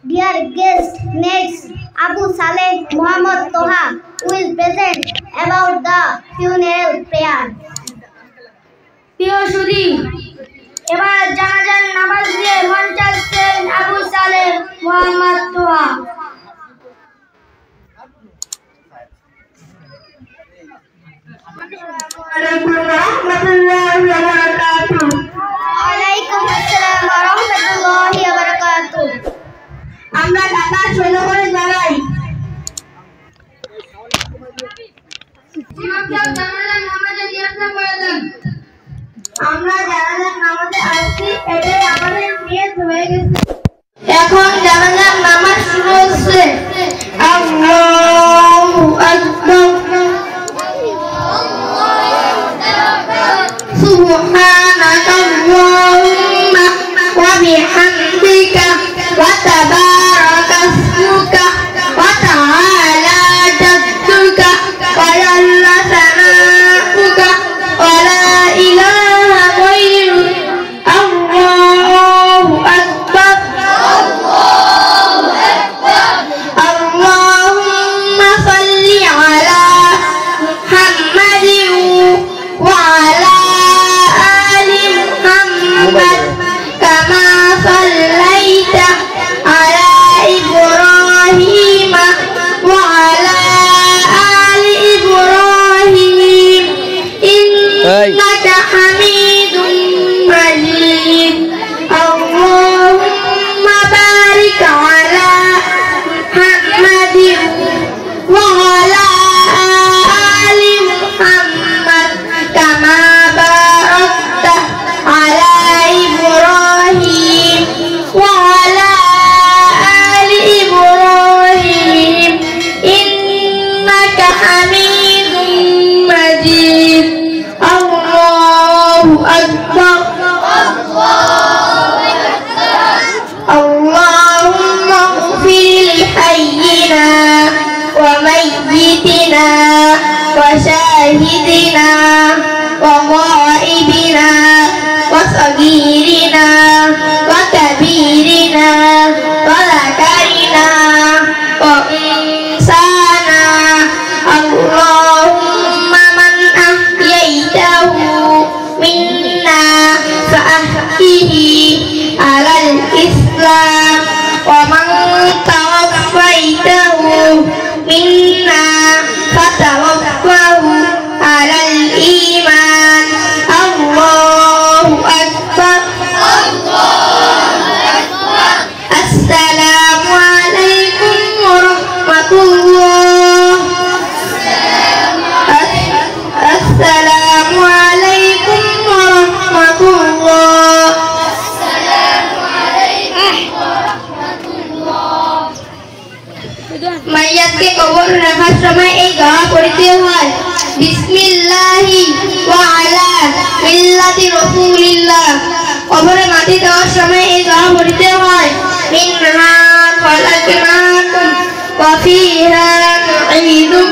Dear guest, next Abu Saleh Muhammad Toha will present about the funeral prayer. প্রিয় সুধী, এবার জানাজার নামাজ দিয়ে মঞ্চাচ্ছেন আবু সালেহ মুহাম্মদ তোহা। ওয়ালাইকুম আসসালাম ওয়া রাহমাতুল্লাহি ওয়া বারাকাতুহু। আমরা ঢাকা ষোল করে জানাই আমরা জানাজার নামাজে আসছি, এটাই আমাদের নিয়ত হয়ে গেছে। এখন জানাজার নামাজ শুরু হচ্ছে। আল্লাহু আকবার, সুবহানাকাল্লাহুম্মা ওয়া বিহামদিকা ওয়া তাবারাকা ইসমুকা ওয়া তাআলা জাদ্দুকা ওয়া জাল্লা সানাউকা ওয়া লা ইলাহা গায়রুক। আল্লাহু আকবার, আল্লাহুম্মা সাল্লি আলা মুহাম্মাদিন ওয়া আলা আলি মুহাম্মাদ কামা সাল্লাইতা আলা ইব্রাহিম ওয়া আলা আলি ইব্রাহিম ইন্নাকা হামিদুম মাজিদ। আল্লাহুম্মা বারিক আলা মুহাম্মাদিন ওয়া আলা আলি মুহাম্মাদ কামা বারাকতা আলা ইব্রাহিম ওয়া আলা আলি ইব্রাহিম ইন্নাকা হামিদুম মাজিদ। আল্লাহু আকবার, আল্লাহুম্মা ইগফির লিহাইয়িনা ওয়া মাইয়িতিনা ওয়া শাহিদিনা ওয়া গায়িবিনা ওয়া সগীরিনা ওয়া কাবীরিনা ওয়া যাকারিনা ওয়া উনসানা। আল্লাহুম্মা মান আহইয়াইতাহু মিন্না ফাআহইহি আলাল ইসলাম ওয়া মান তাওয়াফাইতাহু মিন্না ফাতাওয়াফাহু আলাল ঈমান। আল্লাহু আকবার, আসসালামু আলাইকুম ওয়া রাহমাতুল্লাহ। আসসালামু আলাইকুম ওয়া রাহমাতুল্লাহ। মাইয়াতকে কবর রাখার সময় এই দোয়া পড়তে হয়। বিসমিল্লাহি ওয়া আলা মিল্লাতি রাসূলিল্লাহ। কবরে মাটি দেওয়ার সময় এই দোয়া পড়তে হয়। মিনহা খালাকনাকুম ওয়া ফিহা নুঈদুকুম